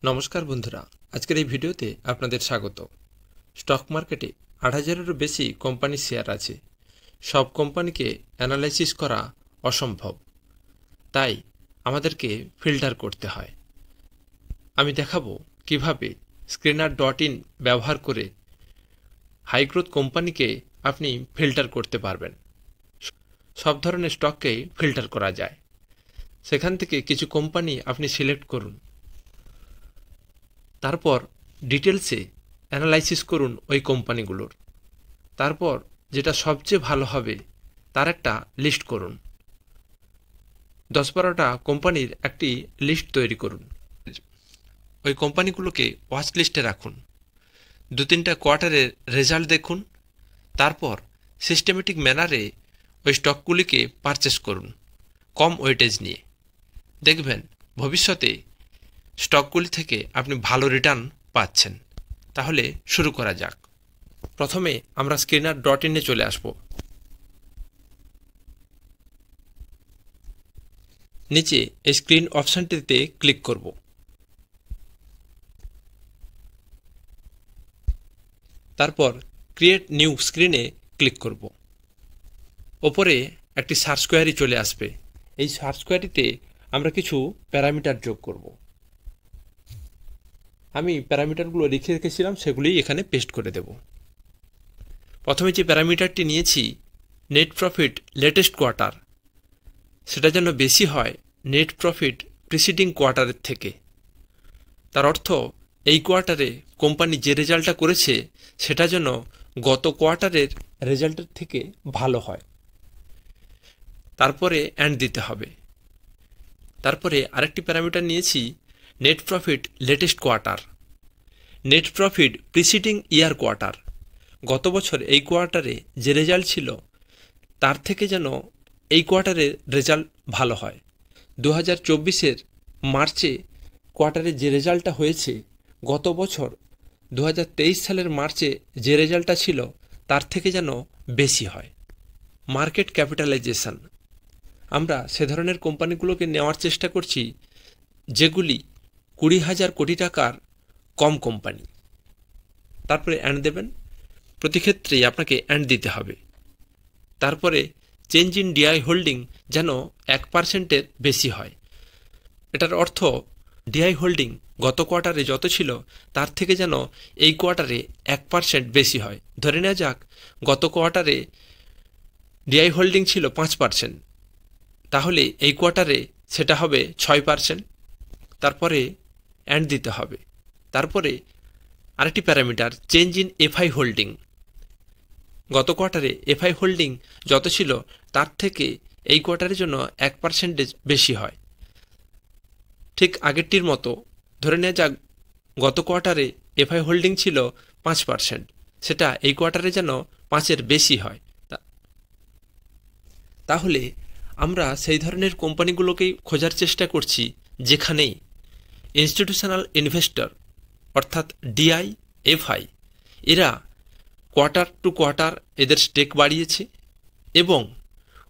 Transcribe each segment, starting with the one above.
নমস্কার বন্ধুরা, আজকের এই ভিডিওতে আপনাদের স্বাগত। স্টক মার্কেটে ৮,০০০-এরও বেশি কোম্পানির শেয়ার আছে। সব কোম্পানিকে অ্যানালাইসিস করা অসম্ভব, তাই আমাদেরকে ফিল্টার করতে হয়। আমি দেখাবো কিভাবে স্ক্রিনার.in ব্যবহার করে হাইগ্রোথ কোম্পানিকে আপনি ফিল্টার করতে পারবেন। সব ধরনের স্টককেই ফিল্টার করা যায়। সেখান থেকে কিছু কোম্পানি আপনি সিলেক্ট করুন, তারপর ডিটেলসে অ্যানালাইসিস করুন ওই কোম্পানিগুলোর। তারপর যেটা সবচেয়ে ভালো হবে তার একটা লিস্ট করুন। 10-12টা কোম্পানির একটি লিস্ট তৈরি করুন। ওই কোম্পানিগুলোকে ওয়াচ লিস্টে রাখুন। 2-3টা কোয়ার্টারের রেজাল্ট দেখুন। তারপর সিস্টেমেটিক ম্যানারে ওই স্টকগুলিকে পারচেস করুন কম ওয়েটেজ নিয়ে। দেখবেন ভবিষ্যতে স্টকগুলি থেকে আপনি ভালো রিটার্ন পাচ্ছেন। তাহলে শুরু করা যাক। প্রথমে আমরা স্ক্রিনার.in এ চলে আসব। নিচে এই স্ক্রিন অপশনটিতে ক্লিক করব। তারপর ক্রিয়েট নিউ স্ক্রিনে ক্লিক করব। ওপরে একটি সার্চ কোয়ারি চলে আসবে। এই সার্চ কোয়ারিতে আমরা কিছু প্যারামিটার যোগ করব। আমি প্যারামিটারগুলো লিখে রেখেছিলাম, সেগুলি এখানে পেস্ট করে দেব। প্রথমে যে প্যারামিটারটি নিয়েছি, নেট প্রফিট লেটেস্ট কোয়ার্টার, সেটা যেন বেশি হয় নেট প্রফিট প্রিসিডিং কোয়ার্টারের থেকে। তার অর্থ এই কোয়ার্টারে কোম্পানি যে রেজাল্টটা করেছে সেটা যেন গত কোয়ার্টারের রেজাল্টের থেকে ভালো হয়। তারপরে অ্যান্ড দিতে হবে। তারপরে আরেকটি প্যারামিটার নিয়েছি, net profit latest quarter, net profit preceding year quarter. গত বছর এই কোয়ার্টারে যে রেজাল্ট ছিল তার থেকে যেন এই কোয়ার্টারের রেজাল্ট ভালো হয়। 2024-এর মার্চে কোয়ার্টারে যে রেজাল্টটা হয়েছে, গত বছর 2023 সালের মার্চে যে রেজাল্টটা ছিল তার থেকে যেন বেশি হয়। মার্কেট ক্যাপিটালাইজেশন, আমরা সে ধরনের কোম্পানিগুলোকে নেওয়ার চেষ্টা করছি যেগুলি 20,000 কোটি টাকার কম কোম্পানি। তারপরে অ্যান্ড দেবেন। প্রতি ক্ষেত্রেই আপনাকে অ্যান্ড দিতে হবে। তারপরে চেঞ্জ ইন ডিআই হোল্ডিং যেন 1%-এর বেশি হয়। এটার অর্থ ডিআই হোল্ডিং গত কোয়ার্টারে যত ছিল তার থেকে যেন এই কোয়ার্টারে 1% বেশি হয়। ধরে নেওয়া যাক গত কোয়ার্টারে ডিআই হোল্ডিং ছিল 5%, তাহলে এই কোয়ার্টারে সেটা হবে 6%। তারপরে অ্যান্ড দিতে হবে। তারপরে আরেকটি parameter, change in FI holding. গত কোয়ার্টারে এফআই হোল্ডিং যত ছিল তার থেকে এই কোয়ার্টারের জন্য 1% বেশি হয়। ঠিক আগেরটির মতো ধরে নেওয়া যাক গত কোয়ার্টারে এফআই হোল্ডিং ছিল 5%, সেটা এই কোয়ার্টারে যেন 5-এর বেশি হয়। তাহলে আমরা সেই ধরনের কোম্পানিগুলোকেই খোঁজার চেষ্টা করছি যেখানেই ইনস্টিটিউশনাল ইনভেস্টর অর্থাৎ ডিআই, এফআই এরা কোয়ার্টার টু কোয়ার্টার এদের স্টেক বাড়িয়েছে এবং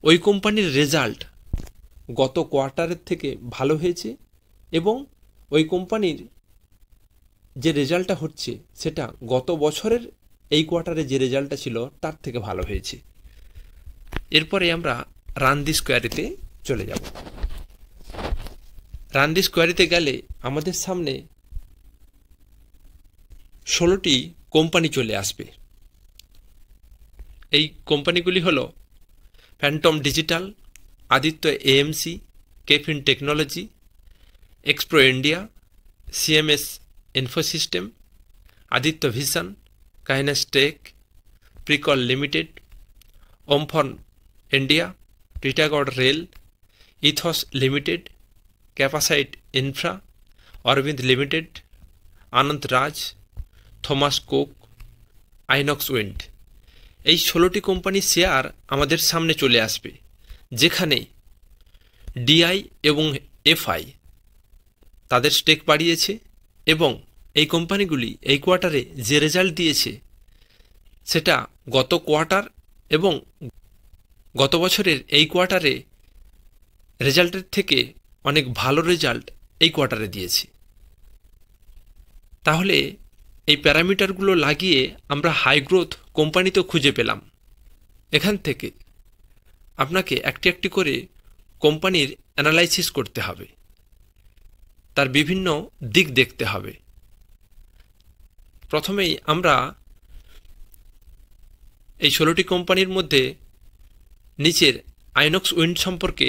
ওই কোম্পানির রেজাল্ট গত কোয়ার্টারের থেকে ভালো হয়েছে এবং ওই কোম্পানির যে রেজাল্টটা হচ্ছে সেটা গত বছরের এই কোয়ার্টারে যে রেজাল্টটা ছিল তার থেকে ভালো হয়েছে। এরপরে আমরা রান দিস কোয়ারিতে চলে যাব। রান দিস কোয়ারিতে গেলে আমাদের সামনে 16টি কোম্পানি চলে আসবে। এই কোম্পানিগুলি হলো Phantom Digital, Aditya AMC, KFin Technology, Expro India, CMS Infosystem, Aditya Vision, Kaynes Tech, Pricol Limited, ওমফন India, Titagarh Rail, Ethos Limited, Capacite Infra, Arvind Limited, Anand Raj, Thomas Cook, Inox Wind. এই 16টি কোম্পানির শেয়ার আমাদের সামনে চলে আসবে, যেখানে ডিআই এবং এফআই তাদের স্টেক বাড়িয়েছে এবং এই কোম্পানিগুলি এই কোয়ার্টারে যে রেজাল্ট দিয়েছে সেটা গত কোয়ার্টার এবং গত বছরের এই কোয়ার্টারে রেজাল্টের থেকে অনেক ভালো রেজাল্ট এই কোয়ার্টারে দিয়েছে। তাহলে এই প্যারামিটারগুলো লাগিয়ে আমরা হাই গ্রোথ কোম্পানি তো খুঁজে পেলাম। এখান থেকে আপনাকে একটি একটি করে কোম্পানির অ্যানালাইসিস করতে হবে, তার বিভিন্ন দিক দেখতে হবে। প্রথমেই আমরা এই 16টি কোম্পানির মধ্যে নিচের আইনক্স উইন্ড সম্পর্কে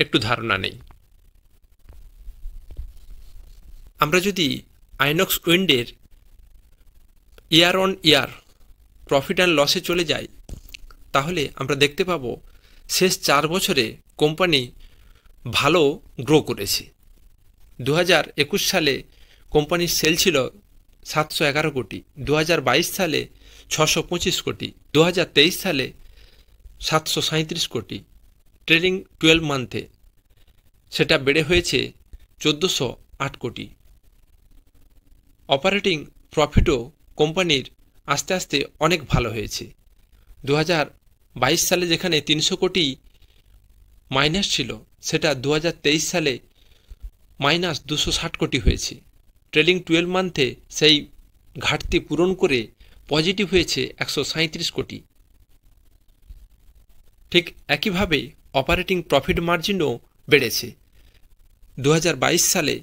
একটু ধারণা নেই। আমরা যদি আইনক্স উইন্ডের year on year profit and লসে চলে যাই, তাহলে আমরা দেখতে পাব শেষ 4 বছরে কোম্পানি ভালো গ্রো করেছে। 2021 সালে কোম্পানির সেল ছিল 711 কোটি, 2022 সালে 625 কোটি, 2023 সালে 737 কোটি, ট্রেলিং 12 মান্থে সেটা বেড়ে হয়েছে 1408 কোটি। অপারেটিং প্রফিটও কোম্পানির আস্তে আস্তে অনেক ভালো হয়েছে। 2022 সালে যেখানে 300 কোটি মাইনাস ছিল, সেটা 2023 সালে মাইনাস 260 কোটি হয়েছে। ট্রেলিং 12 মান্থে সেই ঘাটতি পূরণ করে পজিটিভ হয়েছে 137 কোটি। ঠিক একইভাবে অপারেটিং প্রফিট মার্জিনও বেড়েছে। 2022 সালে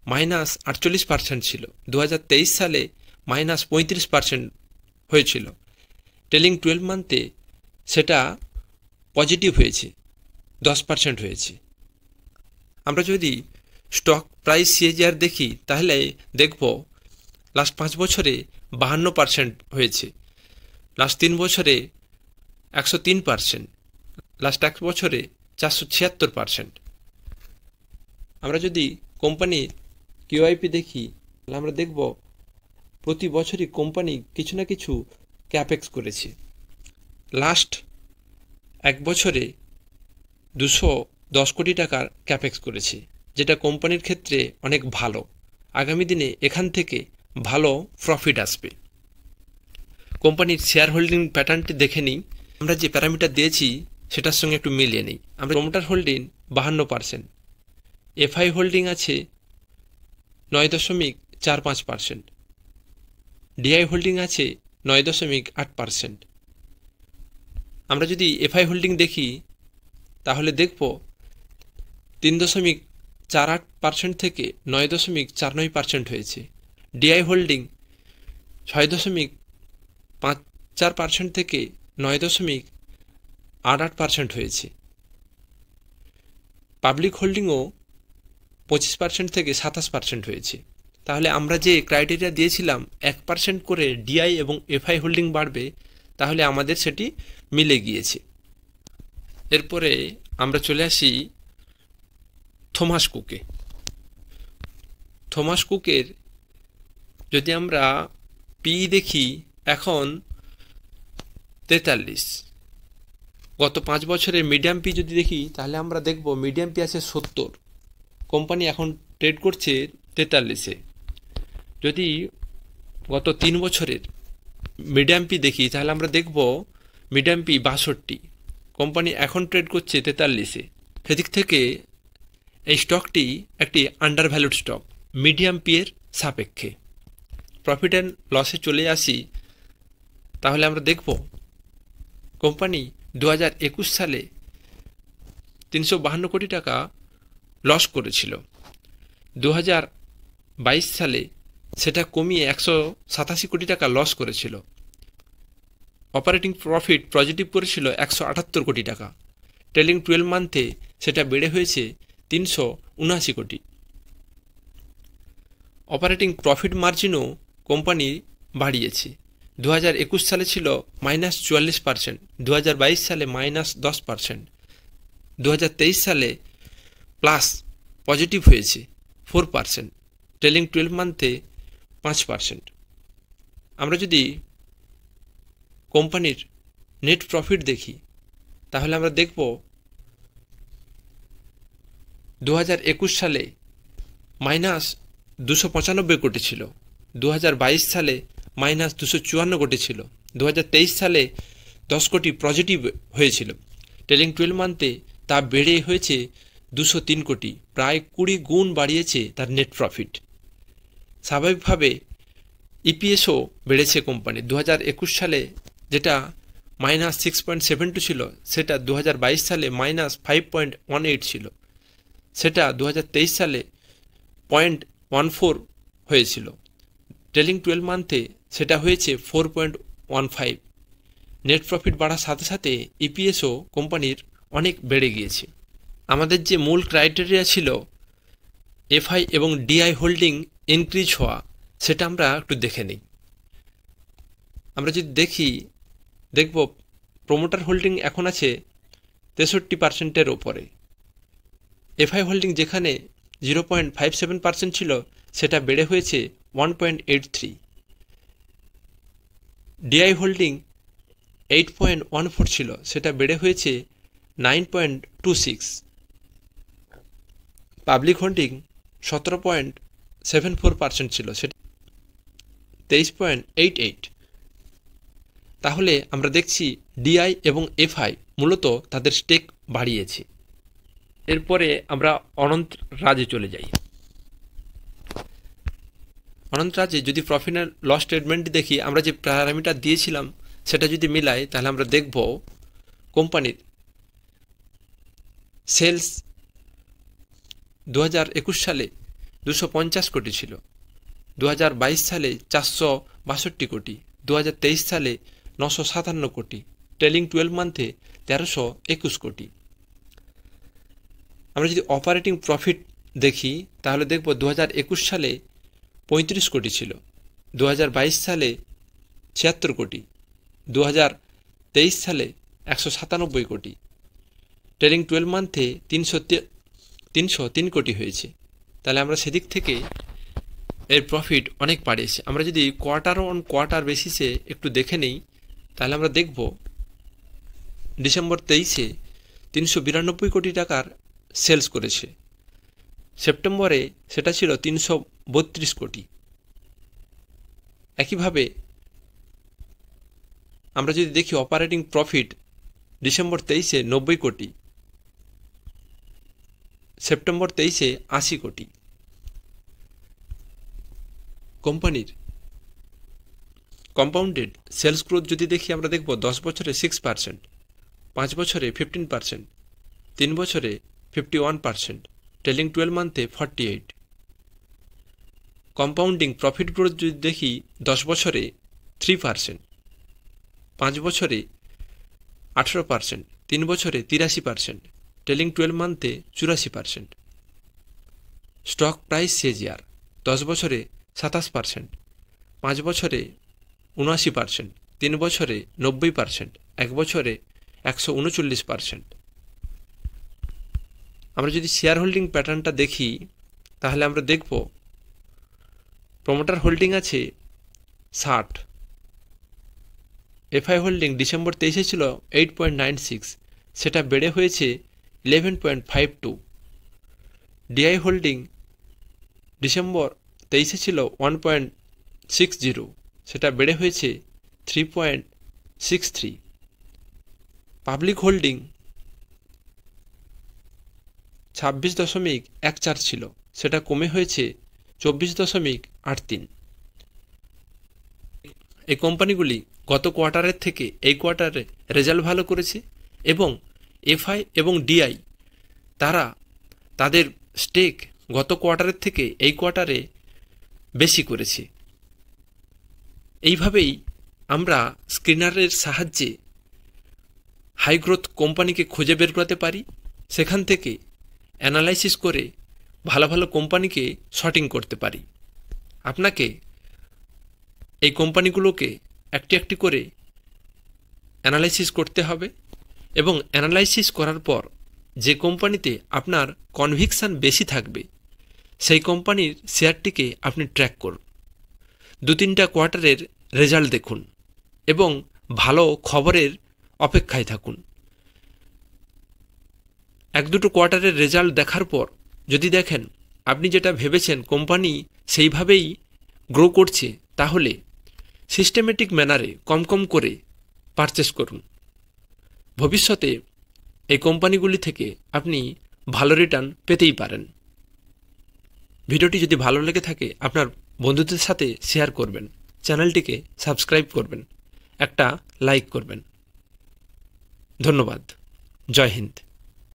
মাইনাস 48% ছিল, 2023 সালে মাইনাস 35% হয়েছিল। ট্রেলিং 12 মান্থে সেটা পজিটিভ হয়েছে, 10% হয়েছে। আমরা যদি স্টক প্রাইস সিএজিআর দেখি, তাহলে দেখব লাস্ট 5 বছরে 52% হয়েছে, লাস্ট 3 বছরে 103%, লাস্ট 1 বছরে 476%। আমরা যদি কোম্পানির কিউআইপি দেখি, তাহলে আমরা দেখব প্রতি বছরই কোম্পানি কিছু না কিছু ক্যাপেক্স করেছে। লাস্ট 1 বছরে 210 কোটি টাকার ক্যাপেক্স করেছে, যেটা কোম্পানির ক্ষেত্রে অনেক ভালো। আগামী দিনে এখান থেকে ভালো প্রফিট আসবে। কোম্পানির শেয়ার হোল্ডিং প্যাটার্নটি দেখে নিই। আমরা যে প্যারামিটার দিয়েছি সেটার সঙ্গে একটু মিলিয়ে নিই। আমরা প্রমোটার হোল্ডিং 52%, এফআই হোল্ডিং আছে 9.45%, ডিআই হোল্ডিং আছে 9.8%। আমরা যদি এফআই হোল্ডিং দেখি, তাহলে দেখব 3.48% থেকে 9.49% হয়েছে। ডিআই হোল্ডিং 6.54% থেকে 9.88% হয়েছে। পাবলিক হোল্ডিংও 25% থেকে 27% হয়েছে। তাহলে আমরা যে ক্রাইটেরিয়া দিয়েছিলাম 1% করে ডিআই এবং এফআই হোল্ডিং বাড়বে, তাহলে আমাদের সেটি মিলে গিয়েছে। এরপরে আমরা চলে আসি থমাস কুকে। থমাস কুকের যদি আমরা পি দেখি, এখন 43। গত 5 বছরের মিডিয়াম পি যদি দেখি, তাহলে আমরা দেখব মিডিয়াম পি আছে 70, কোম্পানি এখন ট্রেড করছে 43-এ। যদি গত 3 বছরের মিডিয়াম পি দেখি, তাহলে আমরা দেখব মিডিয়াম পি 62, কোম্পানি এখন ট্রেড করছে 43-এ। সেদিক থেকে এই স্টকটি একটি under valued stock medium P এর সাপেক্ষে। প্রফিট অ্যান্ড লসে চলে আসি, তাহলে আমরা দেখব কোম্পানি 2021 সালে 352 কোটি টাকা লস করেছিল। 2022 সালে সেটা কমিয়ে 187 কোটি টাকা লস করেছিল। অপারেটিং প্রফিট পজিটিভ করেছিল 178 কোটি টাকা। ট্রেলিং 12 মান্থে সেটা বেড়ে হয়েছে 379 কোটি। অপারেটিং প্রফিট মার্জিনও কোম্পানি বাড়িয়েছে। 2021 সালে ছিল -44%, 2022 সালে -10%, 2023 সালে প্লাস পজিটিভ হয়েছে 4%, ট্রেলিং 12 মান্থে 5%। আমরা যদি কোম্পানির নেট প্রফিট দেখি, তাহলে আমরা দেখব 2021 সালে -295 কোটি ছিল, 2022 সালে -254 কোটি ছিল, 2023 সালে 10 কোটি পজিটিভ হয়েছিল। ট্রেলিং 12 মান্থে তা বেড়ে হয়েছে 203 কোটি, প্রায় 20 গুণ বাড়িয়েছে তার নেট প্রফিট। স্বাভাবিকভাবে ইপিএসও বেড়েছে কোম্পানি। 2021 সালে যেটা -6.72 ছিল, সেটা 2022 সালে -5.18 ছিল, সেটা 2023 সালে 0.14 হয়েছিল। ট্রেলিং 12 মান্থে সেটা হয়েছে 4.15। নেট প্রফিট বাড়ার সাথে সাথে ইপিএসও কোম্পানির অনেক বেড়ে গিয়েছে। আমাদের যে মূল ক্রাইটেরিয়া ছিল এফআই এবং ডিআই হোল্ডিং ইনক্রিজ হওয়া, সেটা আমরা একটু দেখে নিই। আমরা যদি দেখব প্রোমোটার হোল্ডিং এখন আছে 63%-এর ওপরে। এফআই হোল্ডিং যেখানে 0.57% ছিল, সেটা বেড়ে হয়েছে 1.83। ডিআই হোল্ডিং 8.14 ছিল, সেটা বেড়ে হয়েছে 9.26। পাবলিক হোল্ডিং 17.74% ছিল, সেটা 23.88। তাহলে আমরা দেখছি ডিআই এবং এফআই মূলত তাদের স্টেক বাড়িয়েছে। এরপরে আমরা অনন্ত রাজে চলে যাই। অনন্ত রাজে যদি প্রফিট অ্যান্ড লস স্টেটমেন্টটি দেখি, আমরা যে প্যারামিটার দিয়েছিলাম সেটা যদি মিলাই, তাহলে আমরা দেখব কোম্পানির সেলস 2021 সালে 250 কোটি ছিল, 2022 সালে 462 কোটি, 2023 সালে 957 কোটি, ট্রেলিং 12 মান্থে 1321 কোটি। আমরা যদি অপারেটিং প্রফিট দেখি, তাহলে দেখব 2021 সালে 35 কোটি ছিল, 2022 সালে 76 কোটি, 2023 সালে 197 কোটি, ট্রেলিং 12 মান্থে 303 কোটি হয়েছে। তাহলে আমরা সেদিক থেকে এর প্রফিট অনেক বাড়িয়েছে। আমরা যদি কোয়ার্টার অন কোয়ার্টার বেসিসে একটু দেখে নেই, তাহলে আমরা দেখব ডিসেম্বর 23-এ 392 কোটি টাকার সেলস করেছে, সেপ্টেম্বরে সেটা ছিল 332 কোটি। একইভাবে আমরা যদি দেখি অপারেটিং প্রফিট ডিসেম্বর 23-এ 90 কোটি, সেপ্টেম্বর 23-এ 80 কোটি। কোম্পানির কম্পাউন্ডেড সেলস গ্রোথ যদি দেখি, আমরা দেখব 10 বছরে 6%, 5 বছরে 15%, 3 বছরে 51%, ট্রেলিং 12 মান্থে 48। কম্পাউন্ডিং প্রফিট গ্রোথ যদি দেখি, 10 বছরে 3%, 5 বছরে 18%, 3 বছরে 83%, ট্রেলিং 12 মান্থে 84%। স্টক প্রাইস সিএজিআর 10 বছরে 27%, 5 বছরে 79%, 3 বছরে 90%, 1 বছরে 139%। আমরা যদি শেয়ার হোল্ডিং প্যাটার্নটা দেখি, তাহলে আমরা দেখব প্রমোটার হোল্ডিং আছে 60, এফআই হোল্ডিং ডিসেম্বর 23-এ ছিল 8.96, সেটা বেড়ে হয়েছে 11.52। ডিআই হোল্ডিং ডিসেম্বর 23-এ ছিল 1.60, সেটা বেড়ে হয়েছে 3.63। পাবলিক হোল্ডিং 26.14 ছিল, সেটা কমে হয়েছে 24.83। এই কোম্পানিগুলি গত কোয়ার্টারের থেকে এই কোয়ার্টারে রেজাল্ট ভালো করেছে এবং এফআই এবং ডিআই তারা তাদের স্টেক গত কোয়ার্টারের থেকে এই কোয়ার্টারে বেশি করেছে। এইভাবেই আমরা স্ক্রিনারের সাহায্যে হাই গ্রোথ কোম্পানিকে খুঁজে বের করতে পারি, সেখান থেকে অ্যানালাইসিস করে ভালো ভালো কোম্পানিকে শর্টিং করতে পারি। আপনাকে এই কোম্পানিগুলোকে একটি একটি করে অ্যানালাইসিস করতে হবে এবং অ্যানালাইসিস করার পর যে কোম্পানিতে আপনার কনভিকশন বেশি থাকবে সেই কোম্পানির শেয়ারটিকে আপনি ট্র্যাক করুন, 2-3টা কোয়ার্টারের রেজাল্ট দেখুন এবং ভালো খবরের অপেক্ষায় থাকুন। 1-2 কোয়ার্টারের রেজাল্ট দেখার পর যদি দেখেন আপনি যেটা ভেবেছেন কোম্পানি সেইভাবেই গ্রো করছে, তাহলে সিস্টেমেটিক ম্যানারে কম কম করে পারচেস করুন। ভবিষ্যতে এই কোম্পানিগুলি থেকে আপনি ভালো রিটার্ন পেতেই পারেন। ভিডিওটি যদি ভালো লেগে থাকে আপনার বন্ধুদের সাথে শেয়ার করবেন। চ্যানেলটিকে সাবস্ক্রাইব করবেন, একটা লাইক করবেন। ধন্যবাদ। জয় হিন্দ।